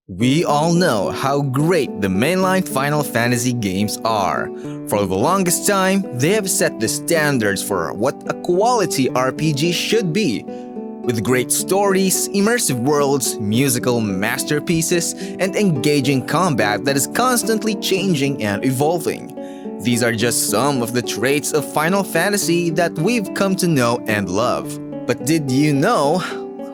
We all know how great the mainline Final Fantasy games are. For the longest time, they have set the standards for what a quality RPG should be. With great stories, immersive worlds, musical masterpieces, and engaging combat that is constantly changing and evolving. These are just some of the traits of Final Fantasy that we've come to know and love. But did you know?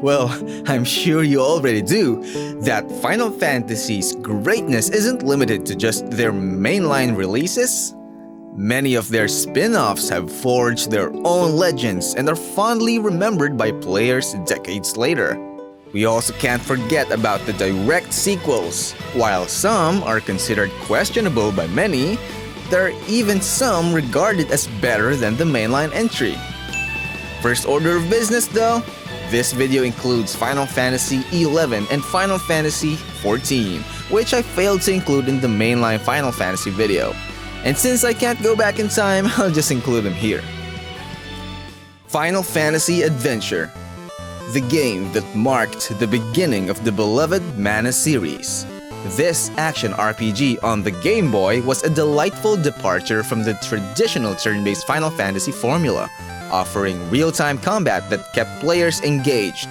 Well, I'm sure you already do, that Final Fantasy's greatness isn't limited to just their mainline releases. Many of their spin-offs have forged their own legends and are fondly remembered by players decades later. We also can't forget about the direct sequels. While some are considered questionable by many, there are even some regarded as better than the mainline entry. First order of business though, this video includes Final Fantasy XI and Final Fantasy XIV, which I failed to include in the mainline Final Fantasy video. And since I can't go back in time, I'll just include them here. Final Fantasy Adventure, the game that marked the beginning of the beloved Mana series. This action RPG on the Game Boy was a delightful departure from the traditional turn-based Final Fantasy formula, offering real-time combat that kept players engaged.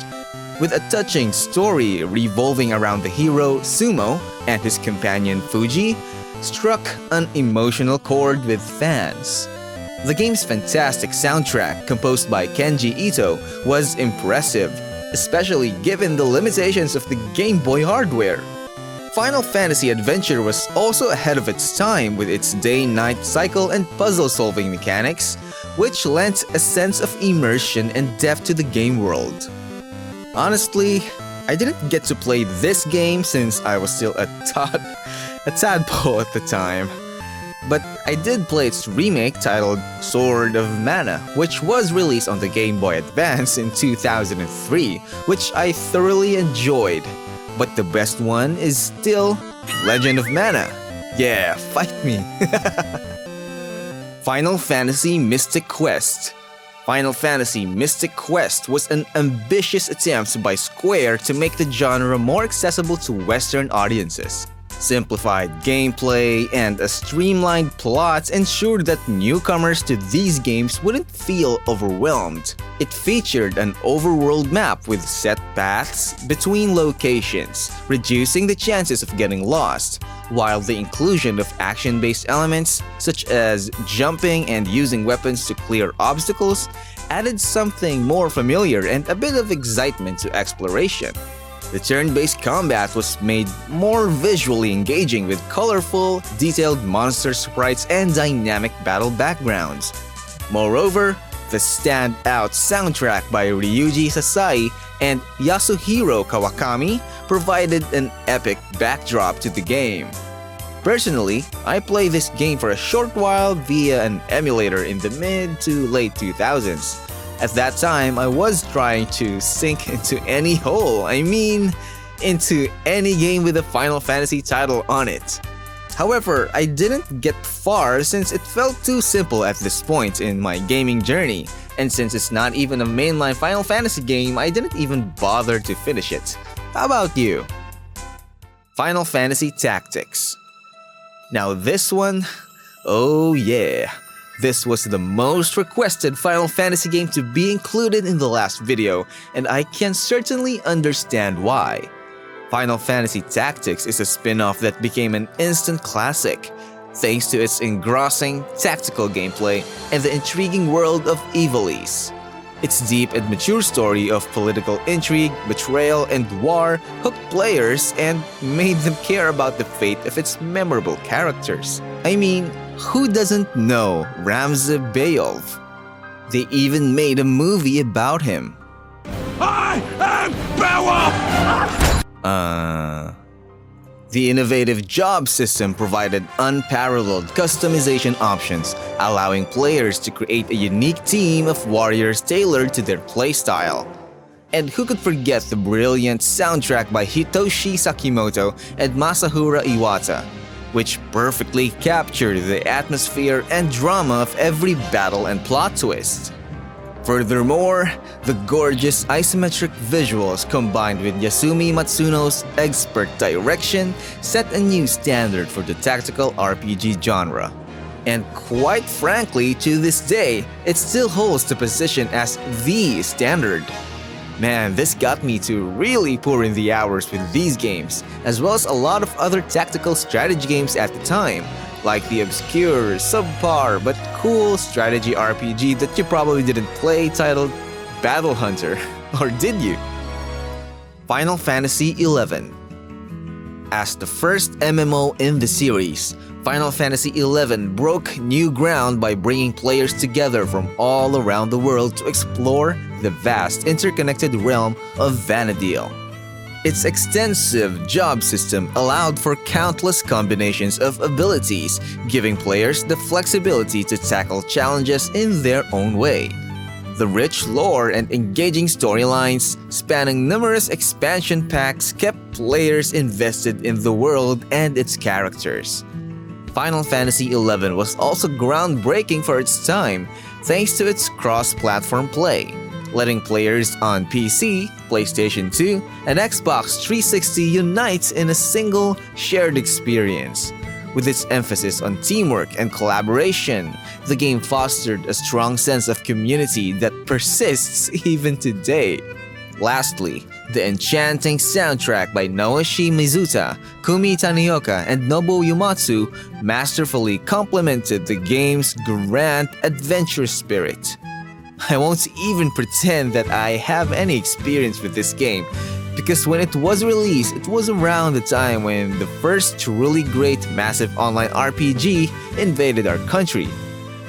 With a touching story revolving around the hero Sumo and his companion Fuji, struck an emotional chord with fans. The game's fantastic soundtrack, composed by Kenji Ito, was impressive, especially given the limitations of the Game Boy hardware. Final Fantasy Adventure was also ahead of its time with its day-night cycle and puzzle-solving mechanics, which lent a sense of immersion and depth to the game world. Honestly, I didn't get to play this game since I was still a tadpole at the time. But I did play its remake titled Sword of Mana, which was released on the Game Boy Advance in 2003, which I thoroughly enjoyed. But the best one is still Legend of Mana. Yeah, fight me! Final Fantasy Mystic Quest. Final Fantasy Mystic Quest was an ambitious attempt by Square to make the genre more accessible to Western audiences. Simplified gameplay and a streamlined plot ensured that newcomers to these games wouldn't feel overwhelmed. It featured an overworld map with set paths between locations, reducing the chances of getting lost, while the inclusion of action-based elements such as jumping and using weapons to clear obstacles added something more familiar and a bit of excitement to exploration. The turn-based combat was made more visually engaging with colorful, detailed monster sprites and dynamic battle backgrounds. Moreover, the standout soundtrack by Ryuji Sasai and Yasuhiro Kawakami provided an epic backdrop to the game. Personally, I played this game for a short while via an emulator in the mid to late 2000s. At that time, I was trying to sink into any hole, into any game with a Final Fantasy title on it. However, I didn't get far since it felt too simple at this point in my gaming journey, and since it's not even a mainline Final Fantasy game, I didn't even bother to finish it. How about you? Final Fantasy Tactics. Now this one, oh yeah. This was the most requested Final Fantasy game to be included in the last video, and I can certainly understand why. Final Fantasy Tactics is a spin-off that became an instant classic, thanks to its engrossing tactical gameplay and the intriguing world of Ivalice. Its deep and mature story of political intrigue, betrayal, and war hooked players and made them care about the fate of its memorable characters. Who doesn't know Ramza Beowulf? They even made a movie about him. I am Beowulf! The innovative job system provided unparalleled customization options, allowing players to create a unique team of warriors tailored to their playstyle. And who could forget the brilliant soundtrack by Hitoshi Sakimoto and Masahiro Iwata, which perfectly captured the atmosphere and drama of every battle and plot twist. Furthermore, the gorgeous isometric visuals combined with Yasumi Matsuno's expert direction set a new standard for the tactical RPG genre. And quite frankly, to this day, it still holds the position as the standard. Man, this got me to really pour in the hours with these games, as well as a lot of other tactical strategy games at the time, like the obscure, subpar, but cool strategy RPG that you probably didn't play titled Battle Hunter, or did you? Final Fantasy XI. As the first MMO in the series, Final Fantasy XI broke new ground by bringing players together from all around the world to explore the vast interconnected realm of Vana'diel. Its extensive job system allowed for countless combinations of abilities, giving players the flexibility to tackle challenges in their own way. The rich lore and engaging storylines, spanning numerous expansion packs, kept players invested in the world and its characters. Final Fantasy XI was also groundbreaking for its time, thanks to its cross-platform play, letting players on PC, PlayStation 2, and Xbox 360 unite in a single, shared experience. With its emphasis on teamwork and collaboration, the game fostered a strong sense of community that persists even today. Lastly, the enchanting soundtrack by Naoshi Mizuta, Kumi Tanioka, and Nobuo Uematsu masterfully complemented the game's grand adventure spirit. I won't even pretend that I have any experience with this game, because when it was released, it was around the time when the first truly great massive online RPG invaded our country.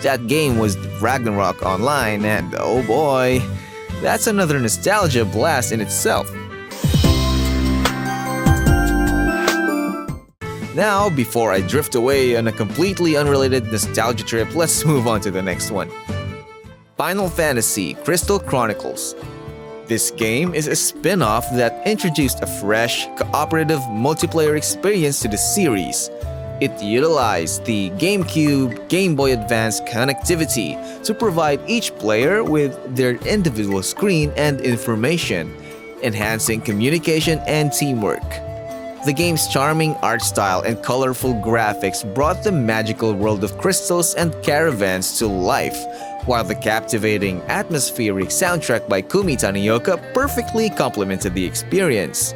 That game was Ragnarok Online, and oh boy, that's another nostalgia blast in itself. Now, before I drift away on a completely unrelated nostalgia trip, let's move on to the next one. Final Fantasy Crystal Chronicles. This game is a spin-off that introduced a fresh, cooperative multiplayer experience to the series. It utilized the GameCube, Game Boy Advance connectivity to provide each player with their individual screen and information, enhancing communication and teamwork. The game's charming art style and colorful graphics brought the magical world of crystals and caravans to life, while the captivating, atmospheric soundtrack by Kumi Tanioka perfectly complemented the experience.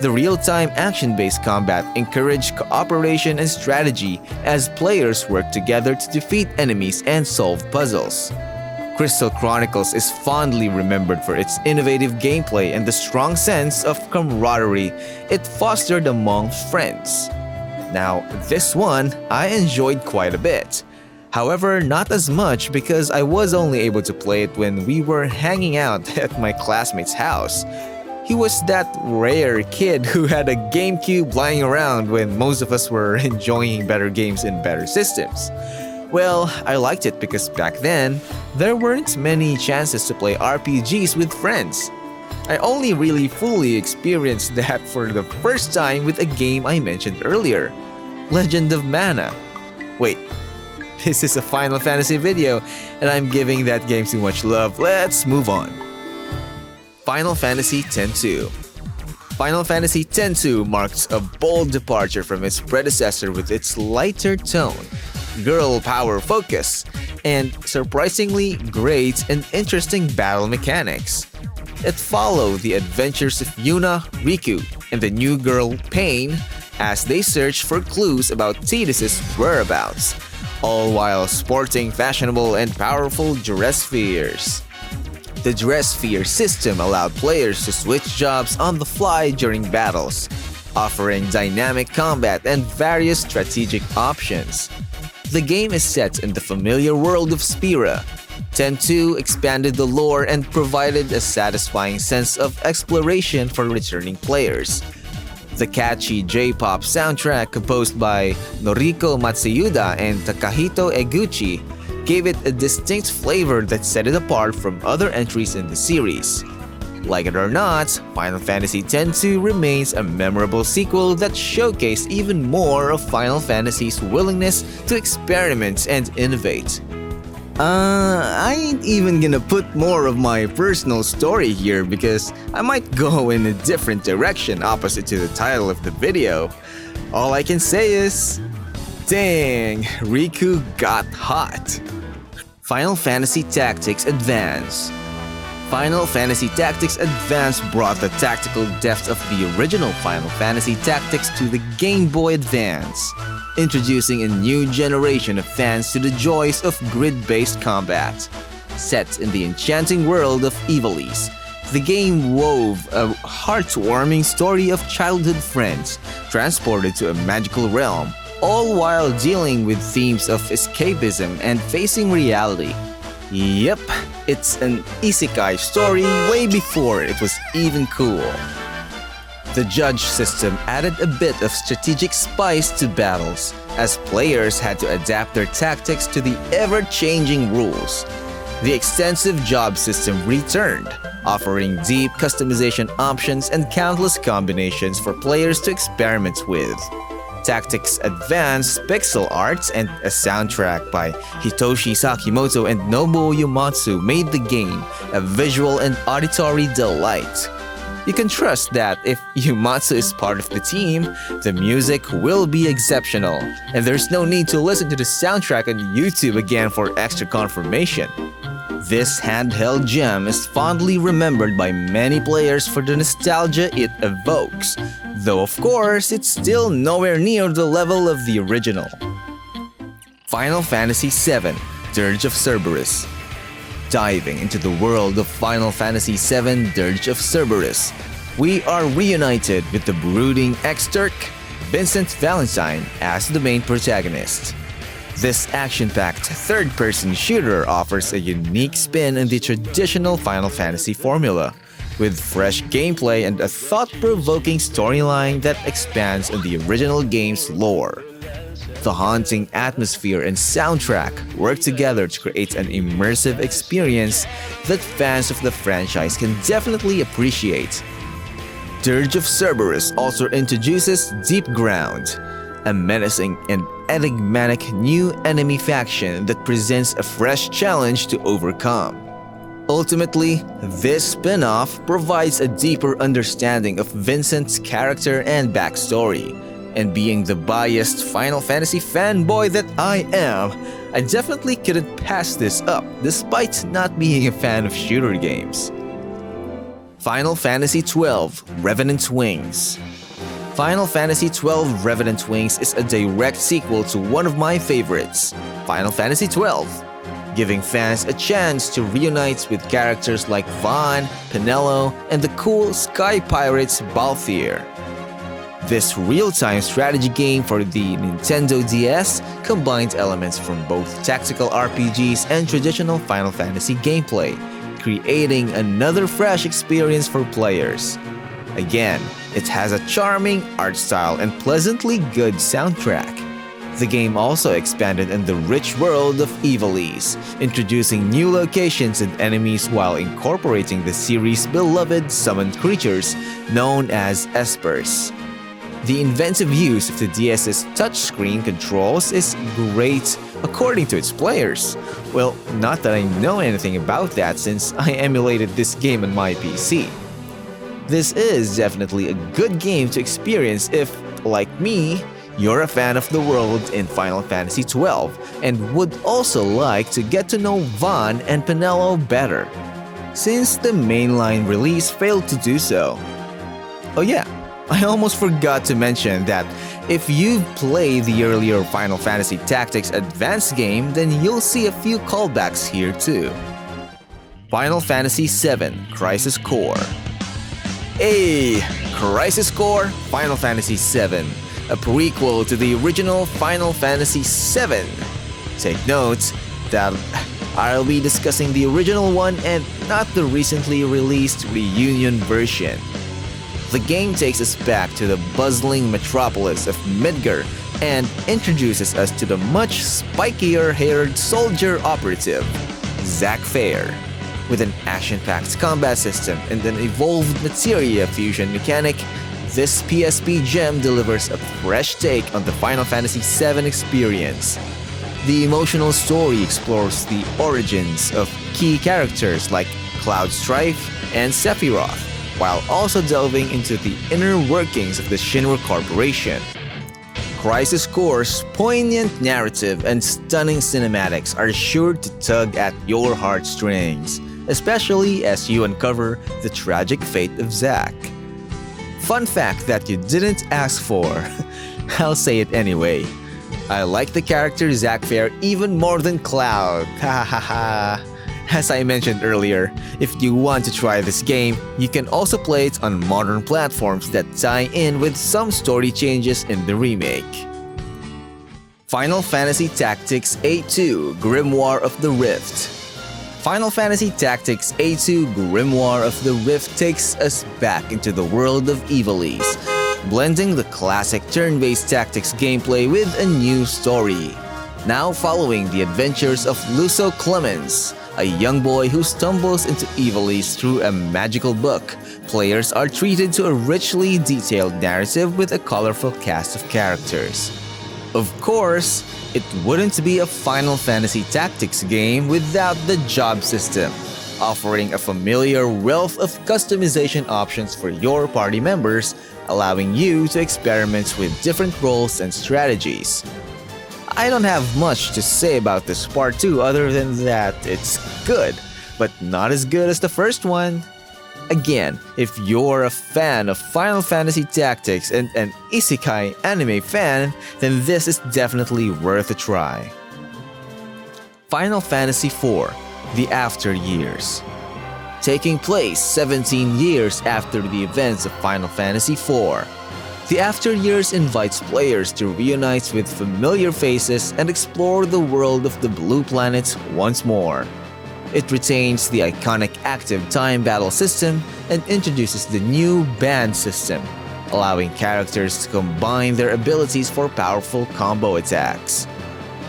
The real-time action-based combat encouraged cooperation and strategy as players worked together to defeat enemies and solve puzzles. Crystal Chronicles is fondly remembered for its innovative gameplay and the strong sense of camaraderie it fostered among friends. Now, this one I enjoyed quite a bit. However, not as much because I was only able to play it when we were hanging out at my classmate's house. He was that rare kid who had a GameCube lying around when most of us were enjoying better games and better systems. Well, I liked it because back then, there weren't many chances to play RPGs with friends. I only really fully experienced that for the first time with a game I mentioned earlier, Legend of Mana. Wait, this is a Final Fantasy video, and I'm giving that game too much love. Let's move on. Final Fantasy X-II. Final Fantasy X-II marks a bold departure from its predecessor with its lighter tone, girl power focus, and surprisingly great and interesting battle mechanics. It followed the adventures of Yuna, Riku, and the new girl Pain as they search for clues about Tidus' whereabouts, all while sporting fashionable and powerful dress spheres. The dress sphere system allowed players to switch jobs on the fly during battles, offering dynamic combat and various strategic options. The game is set in the familiar world of Spira. X-II expanded the lore and provided a satisfying sense of exploration for returning players. The catchy J-pop soundtrack composed by Noriko Matsuyuda and Takahito Eguchi gave it a distinct flavor that set it apart from other entries in the series. Like it or not, Final Fantasy X-II remains a memorable sequel that showcased even more of Final Fantasy's willingness to experiment and innovate. I ain't even gonna put more of my personal story here because I might go in a different direction opposite to the title of the video. All I can say is, dang, Riku got hot. Final Fantasy Tactics Advance. Final Fantasy Tactics Advance brought the tactical depth of the original Final Fantasy Tactics to the Game Boy Advance, introducing a new generation of fans to the joys of grid-based combat. Set in the enchanting world of Ivalice, the game wove a heartwarming story of childhood friends transported to a magical realm, all while dealing with themes of escapism and facing reality. Yep, it's an isekai story way before it was even cool. The judge system added a bit of strategic spice to battles, as players had to adapt their tactics to the ever-changing rules. The extensive job system returned, offering deep customization options and countless combinations for players to experiment with. Tactics Advance pixel arts and a soundtrack by Hitoshi Sakimoto and Nobuo Uematsu made the game a visual and auditory delight. You can trust that if Uematsu is part of the team, the music will be exceptional, and there's no need to listen to the soundtrack on YouTube again for extra confirmation. This handheld gem is fondly remembered by many players for the nostalgia it evokes, though of course it's still nowhere near the level of the original. Final Fantasy VII Dirge of Cerberus. Diving into the world of Final Fantasy VII Dirge of Cerberus, we are reunited with the brooding ex-Turk, Vincent Valentine, as the main protagonist. This action-packed third-person shooter offers a unique spin on the traditional Final Fantasy formula, with fresh gameplay and a thought-provoking storyline that expands on the original game's lore. The haunting atmosphere and soundtrack work together to create an immersive experience that fans of the franchise can definitely appreciate. Dirge of Cerberus also introduces Deep Ground, a menacing and enigmatic new enemy faction that presents a fresh challenge to overcome. Ultimately, this spin-off provides a deeper understanding of Vincent's character and backstory. And being the biased Final Fantasy fanboy that I am, I definitely couldn't pass this up despite not being a fan of shooter games. Final Fantasy XII Revenant Wings. Final Fantasy XII Revenant Wings is a direct sequel to one of my favorites, Final Fantasy XII, giving fans a chance to reunite with characters like Vaan, Penelo, and the cool Sky Pirates Balthier. This real-time strategy game for the Nintendo DS combines elements from both tactical RPGs and traditional Final Fantasy gameplay, creating another fresh experience for players. Again, it has a charming art style and pleasantly good soundtrack. The game also expanded on the rich world of Ivalice, introducing new locations and enemies while incorporating the series' beloved summoned creatures known as espers. The inventive use of the DS's touchscreen controls is great according to its players. Well, not that I know anything about that since I emulated this game on my PC. This is definitely a good game to experience if, like me, you're a fan of the world in Final Fantasy XII and would also like to get to know Vaan and Penelo better, since the mainline release failed to do so. Oh yeah, I almost forgot to mention that if you've played the earlier Final Fantasy Tactics Advance game, then you'll see a few callbacks here too. Final Fantasy VII Crisis Core. Hey, Crisis Core Final Fantasy VII, a prequel to the original Final Fantasy VII. Take note that I'll be discussing the original one and not the recently released reunion version. The game takes us back to the bustling metropolis of Midgar and introduces us to the much spikier-haired soldier operative, Zack Fair. With an action-packed combat system and an evolved materia fusion mechanic, this PSP gem delivers a fresh take on the Final Fantasy VII experience. The emotional story explores the origins of key characters like Cloud Strife and Sephiroth, while also delving into the inner workings of the Shinra Corporation. Crisis Core's poignant narrative and stunning cinematics are sure to tug at your heartstrings, especially as you uncover the tragic fate of Zack. Fun fact that you didn't ask for, I'll say it anyway. I like the character Zack Fair even more than Cloud, hahaha. As I mentioned earlier, if you want to try this game, you can also play it on modern platforms that tie in with some story changes in the remake. Final Fantasy Tactics A2 Grimoire of the Rift. Final Fantasy Tactics A2 Grimoire of the Rift takes us back into the world of Ivalice, blending the classic turn-based tactics gameplay with a new story. Now following the adventures of Luso Clemens, a young boy who stumbles into Ivalice through a magical book, players are treated to a richly detailed narrative with a colorful cast of characters. Of course, it wouldn't be a Final Fantasy Tactics game without the job system, offering a familiar wealth of customization options for your party members, allowing you to experiment with different roles and strategies. I don't have much to say about this part 2 other than that it's good, but not as good as the first one. Again, if you're a fan of Final Fantasy Tactics and an isekai anime fan, then this is definitely worth a try. Final Fantasy IV: The After Years. Taking place 17 years after the events of Final Fantasy IV, The After Years invites players to reunite with familiar faces and explore the world of the Blue Planet once more. It retains the iconic active time battle system and introduces the new band system, allowing characters to combine their abilities for powerful combo attacks.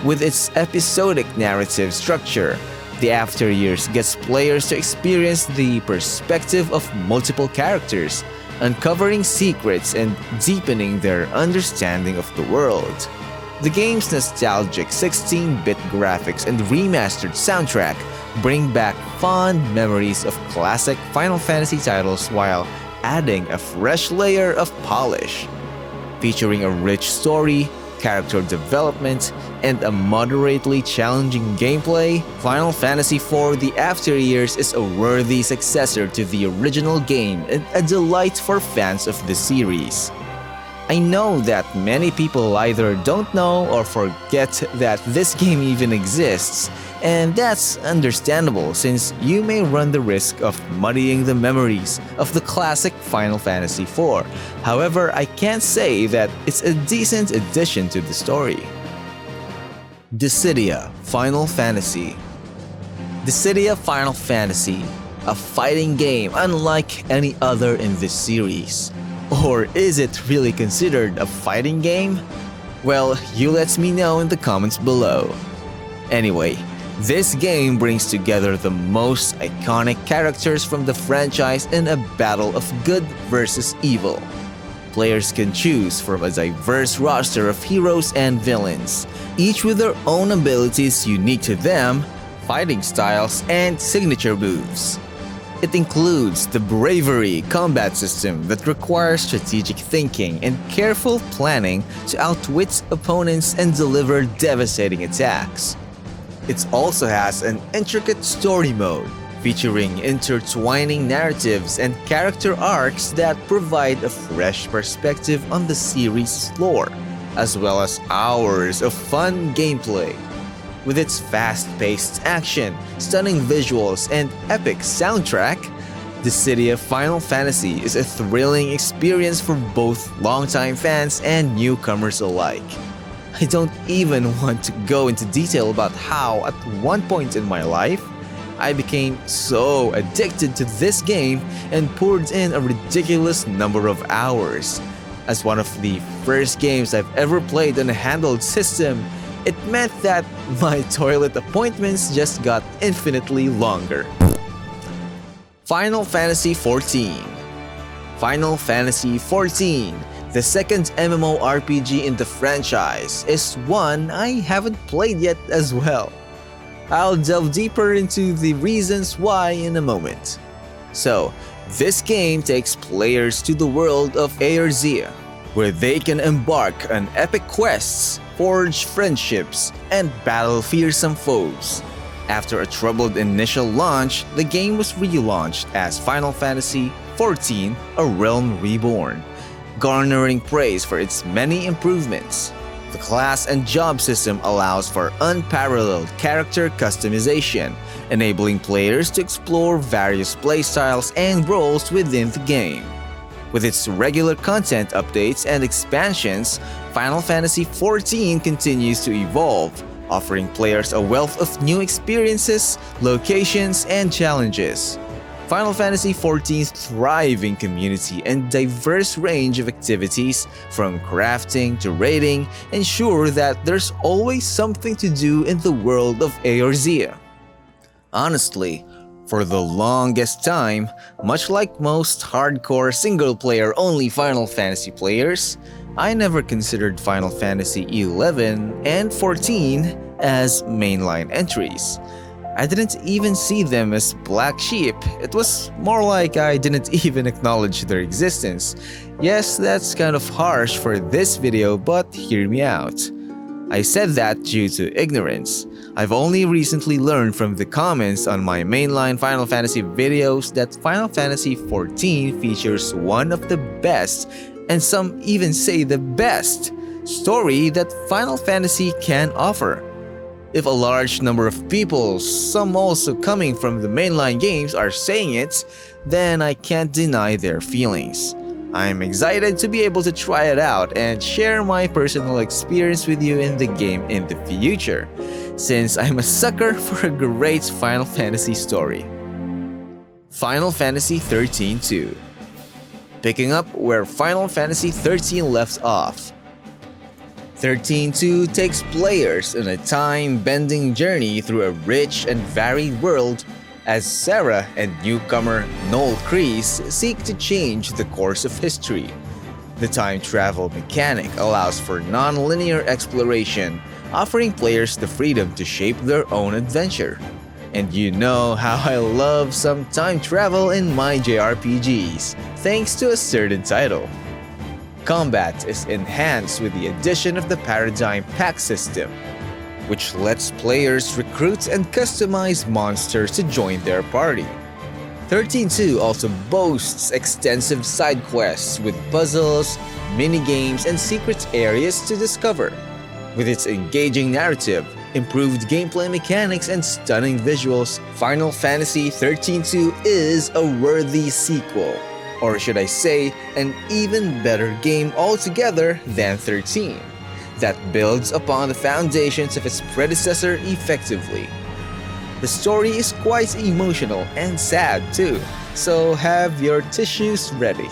With its episodic narrative structure, The After Years gets players to experience the perspective of multiple characters, uncovering secrets and deepening their understanding of the world. The game's nostalgic 16-bit graphics and remastered soundtrack bring back fond memories of classic Final Fantasy titles while adding a fresh layer of polish. Featuring a rich story, character development, and a moderately challenging gameplay, Final Fantasy IV: The After Years is a worthy successor to the original game and a delight for fans of the series. I know that many people either don't know or forget that this game even exists, and that's understandable since you may run the risk of muddying the memories of the classic Final Fantasy IV. However, I can't say that it's a decent addition to the story. Dissidia Final Fantasy. Dissidia Final Fantasy, a fighting game unlike any other in this series. Or is it really considered a fighting game? Well, you let me know in the comments below. Anyway, this game brings together the most iconic characters from the franchise in a battle of good versus evil. Players can choose from a diverse roster of heroes and villains, each with their own abilities unique to them, fighting styles, and signature moves. It includes the Bravery combat system that requires strategic thinking and careful planning to outwit opponents and deliver devastating attacks. It also has an intricate story mode, featuring intertwining narratives and character arcs that provide a fresh perspective on the series' lore, as well as hours of fun gameplay. With its fast-paced action, stunning visuals, and epic soundtrack, Dissidia Final Fantasy is a thrilling experience for both longtime fans and newcomers alike. I don't even want to go into detail about how, at one point in my life, I became so addicted to this game and poured in a ridiculous number of hours. As one of the first games I've ever played on a handheld system, it meant that my toilet appointments just got infinitely longer. Final Fantasy XIV. Final Fantasy XIV: The second MMORPG in the franchise is one I haven't played yet as well. I'll delve deeper into the reasons why in a moment. So, this game takes players to the world of XIII, where they can embark on epic quests, forge friendships, and battle fearsome foes. After a troubled initial launch, the game was relaunched as Final Fantasy XIV: A Realm Reborn, garnering praise for its many improvements. The class and job system allows for unparalleled character customization, enabling players to explore various playstyles and roles within the game. With its regular content updates and expansions, Final Fantasy XIV continues to evolve, offering players a wealth of new experiences, locations, and challenges. Final Fantasy XIV's thriving community and diverse range of activities, from crafting to raiding, ensure that there's always something to do in the world of XIII. Honestly, for the longest time, much like most hardcore single-player only Final Fantasy players, I never considered Final Fantasy XI and XIV as mainline entries. I didn't even see them as black sheep. It was more like I didn't even acknowledge their existence. Yes, that's kind of harsh for this video, but hear me out. I said that due to ignorance. I've only recently learned from the comments on my mainline Final Fantasy videos that Final Fantasy XIV features one of the best, and some even say the best, story that Final Fantasy can offer. If a large number of people, some also coming from the mainline games, are saying it, then I can't deny their feelings. I'm excited to be able to try it out and share my personal experience with you in the game in the future, since I'm a sucker for a great Final Fantasy story. Final Fantasy XIII 2. Picking up where Final Fantasy XIII left off. XIII 2 takes players on a time-bending journey through a rich and varied world as Sarah and newcomer Noel Kreese seek to change the course of history. The time travel mechanic allows for non-linear exploration, offering players the freedom to shape their own adventure. And you know how I love some time travel in my JRPGs, thanks to a certain title. Combat is enhanced with the addition of the Paradigm Pack system, which lets players recruit and customize monsters to join their party. XIII 2 also boasts extensive side quests with puzzles, mini-games, and secret areas to discover. With its engaging narrative, improved gameplay mechanics, and stunning visuals, Final Fantasy XIII 2 is a worthy sequel. Or should I say, an even better game altogether than 13, that builds upon the foundations of its predecessor effectively. The story is quite emotional and sad too, so have your tissues ready.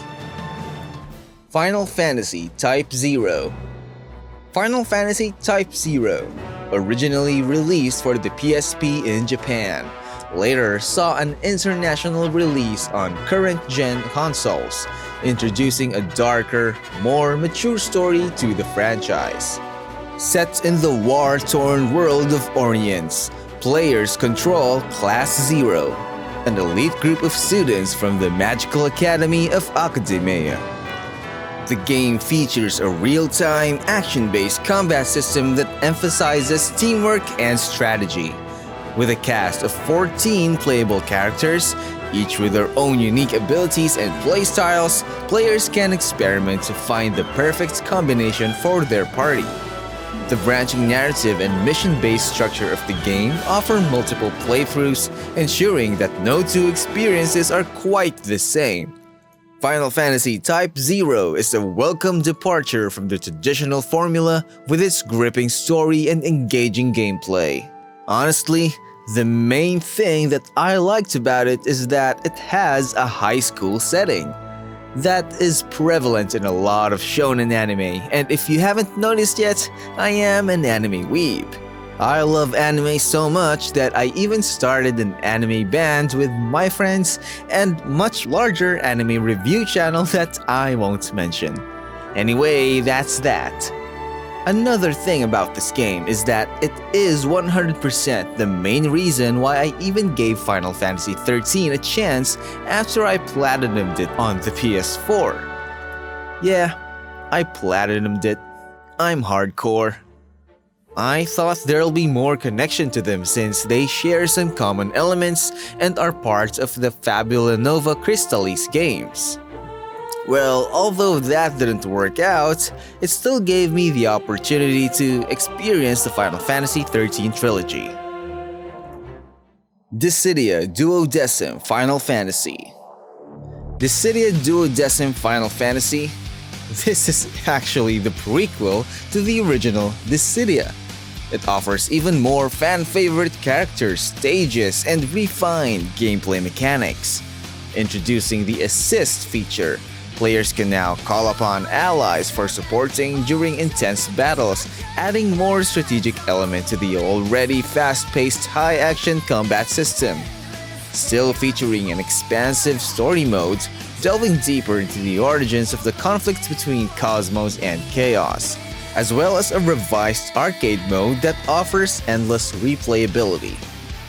Final Fantasy Type 0. Final Fantasy Type 0, originally released for the PSP in Japan, later saw an international release on current-gen consoles, introducing a darker, more mature story to the franchise. Set in the war-torn world of Orience, players control Class 0, an elite group of students from the Magical Academy of Academia. The game features a real-time, action-based combat system that emphasizes teamwork and strategy. With a cast of 14 playable characters, each with their own unique abilities and playstyles, players can experiment to find the perfect combination for their party. The branching narrative and mission-based structure of the game offer multiple playthroughs, ensuring that no two experiences are quite the same. Final Fantasy Type 0 is a welcome departure from the traditional formula with its gripping story and engaging gameplay. Honestly, the main thing that I liked about it is that it has a high school setting. That is prevalent in a lot of shonen anime, and if you haven't noticed yet, I am an anime weeb. I love anime so much that I even started an anime band with my friends and much larger anime review channel that I won't mention. Anyway, that's that. Another thing about this game is that it is 100% the main reason why I even gave Final Fantasy XIII a chance after I platinumed it on the PS4. Yeah, I platinumed it. I'm hardcore. I thought there'll be more connection to them since they share some common elements and are parts of the Fabula Nova Crystallis games. Well, although that didn't work out, it still gave me the opportunity to experience the Final Fantasy XIII trilogy. Dissidia Duodecim Final Fantasy. Dissidia Duodecim Final Fantasy? This is actually the prequel to the original Dissidia. It offers even more fan-favorite characters, stages, and refined gameplay mechanics. Introducing the Assist feature, players can now call upon allies for supporting during intense battles, adding more strategic element to the already fast-paced high-action combat system. Still featuring an expansive story mode, delving deeper into the origins of the conflict between Cosmos and Chaos, as well as a revised arcade mode that offers endless replayability.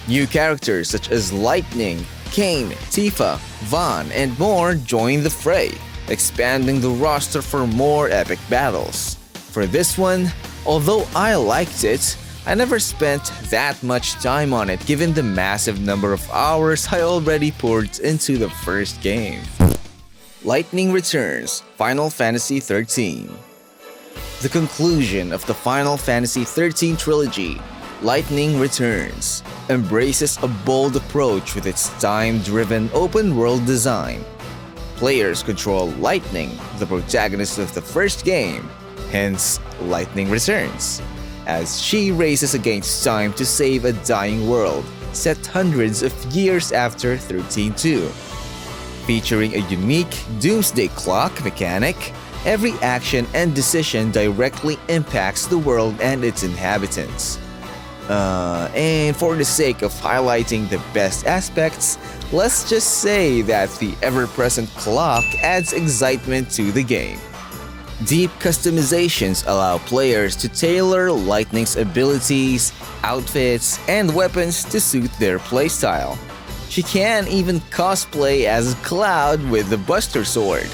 New characters such as Lightning, Kain, Tifa, Vaan, and more join the fray, expanding the roster for more epic battles. For this one, although I liked it, I never spent that much time on it given the massive number of hours I already poured into the first game. Lightning Returns Final Fantasy XIII. The conclusion of the Final Fantasy XIII trilogy, Lightning Returns, embraces a bold approach with its time-driven open-world design. Players control Lightning, the protagonist of the first game, hence Lightning Returns, as she races against time to save a dying world set hundreds of years after 13-2. Featuring a unique Doomsday Clock mechanic, every action and decision directly impacts the world and its inhabitants. And for the sake of highlighting the best aspects, let's just say that the ever-present clock adds excitement to the game. Deep customizations allow players to tailor Lightning's abilities, outfits, and weapons to suit their playstyle. She can even cosplay as Cloud with the Buster Sword.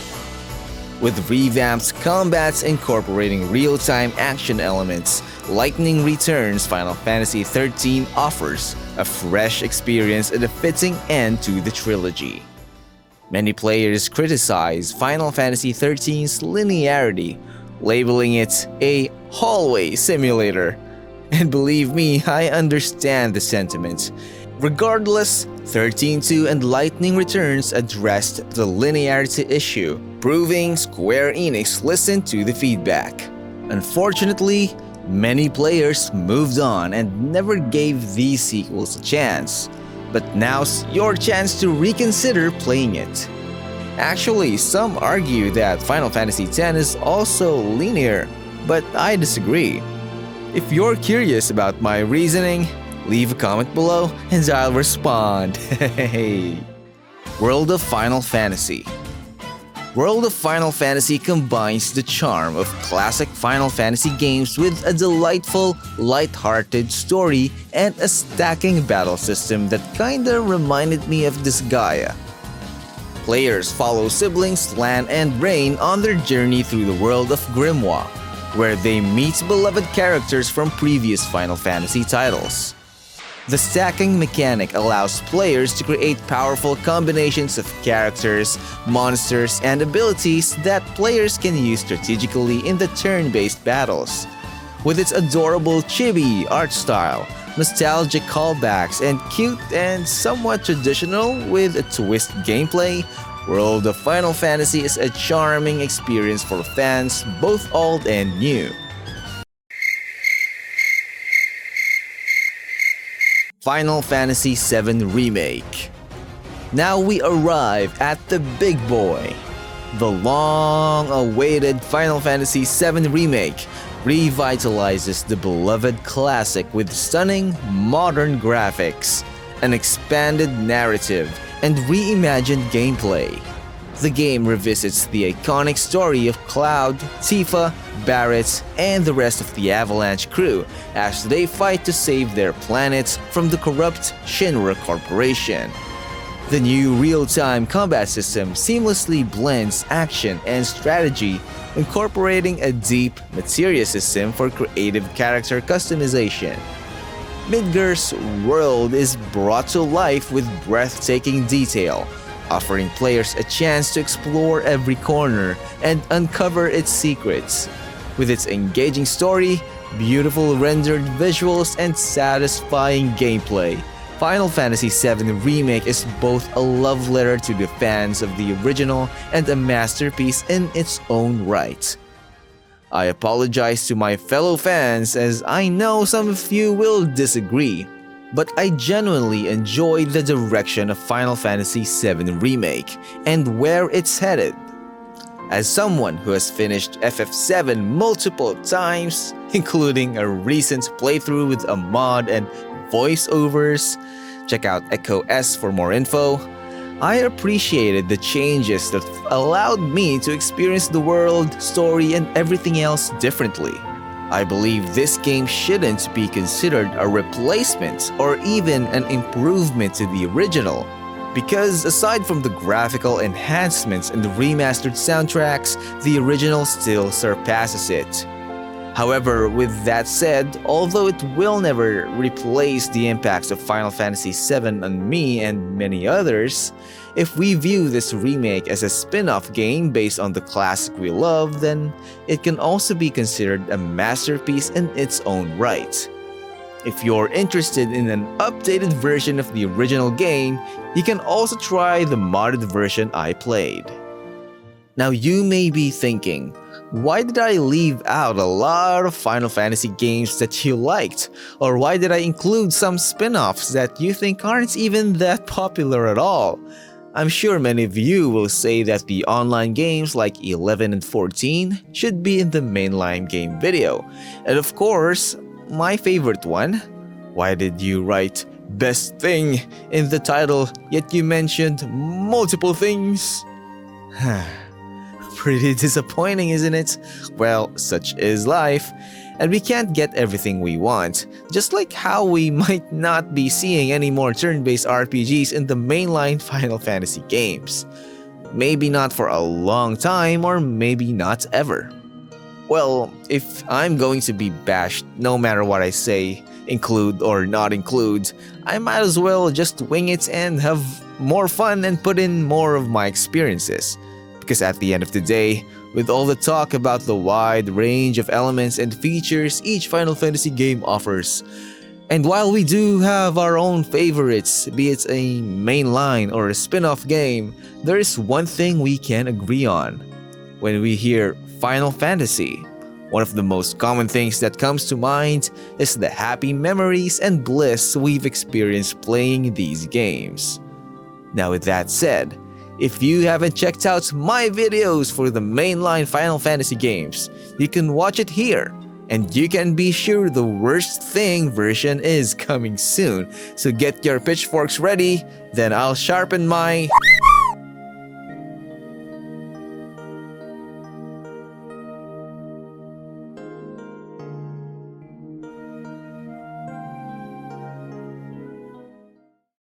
With revamped combats incorporating real-time action elements, Lightning Returns Final Fantasy XIII offers a fresh experience and a fitting end to the trilogy. Many players criticize Final Fantasy XIII's linearity, labeling it a hallway simulator. And believe me, I understand the sentiment. Regardless, 13-2 and Lightning Returns addressed the linearity issue, proving Square Enix listened to the feedback. Unfortunately, many players moved on and never gave these sequels a chance. But now's your chance to reconsider playing it. Actually, some argue that Final Fantasy X is also linear, but I disagree. If you're curious about my reasoning, leave a comment below and I'll respond. Hey. World of Final Fantasy. World of Final Fantasy combines the charm of classic Final Fantasy games with a delightful, light-hearted story and a stacking battle system that kinda reminded me of Disgaea. Players follow siblings Lan and Rain on their journey through the world of Grimoire, where they meet beloved characters from previous Final Fantasy titles. The stacking mechanic allows players to create powerful combinations of characters, monsters, and abilities that players can use strategically in the turn-based battles. With its adorable chibi art style, nostalgic callbacks, and cute and somewhat traditional with a twist gameplay, World of Final Fantasy is a charming experience for fans both old and new. Final Fantasy VII Remake. Now we arrive at the big boy. The long-awaited Final Fantasy VII Remake revitalizes the beloved classic with stunning, modern graphics, an expanded narrative, and reimagined gameplay. The game revisits the iconic story of Cloud, Tifa, Barrett, and the rest of the Avalanche crew as they fight to save their planet from the corrupt Shinra Corporation. The new real-time combat system seamlessly blends action and strategy, incorporating a deep materia system for creative character customization. Midgar's world is brought to life with breathtaking detail, offering players a chance to explore every corner and uncover its secrets. With its engaging story, beautiful rendered visuals, and satisfying gameplay, Final Fantasy VII Remake is both a love letter to the fans of the original and a masterpiece in its own right. I apologize to my fellow fans as I know some of you will disagree, but I genuinely enjoy the direction of Final Fantasy VII Remake and where it's headed. As someone who has finished FF7 multiple times, including a recent playthrough with a mod and voiceovers, check out Echo S for more info, I appreciated the changes that allowed me to experience the world, story, and everything else differently. I believe this game shouldn't be considered a replacement or even an improvement to the original, because aside from the graphical enhancements and the remastered soundtracks, the original still surpasses it. However, with that said, although it will never replace the impacts of Final Fantasy VII on me and many others, if we view this remake as a spin-off game based on the classic we love, then it can also be considered a masterpiece in its own right. If you're interested in an updated version of the original game, you can also try the modded version I played. Now you may be thinking, why did I leave out a lot of Final Fantasy games that you liked? Or why did I include some spin-offs that you think aren't even that popular at all? I'm sure many of you will say that the online games like XI and XIV should be in the mainline game video. And of course, my favorite one, why did you write best thing in the title yet you mentioned multiple things? Pretty disappointing, isn't it? Well, such is life, and we can't get everything we want, just like how we might not be seeing any more turn-based RPGs in the mainline Final Fantasy games. Maybe not for a long time, or maybe not ever. Well, if I'm going to be bashed no matter what I say, include or not include, I might as well just wing it and have more fun and put in more of my experiences. Because at the end of the day, with all the talk about the wide range of elements and features each Final Fantasy game offers, and while we do have our own favorites, be it a mainline or a spin-off game, there is one thing we can agree on. When we hear Final Fantasy, one of the most common things that comes to mind is the happy memories and bliss we've experienced playing these games. Now with that said, if you haven't checked out my videos for the mainline Final Fantasy games, you can watch it here, and you can be sure the worst thing version is coming soon. So get your pitchforks ready, then I'll sharpen my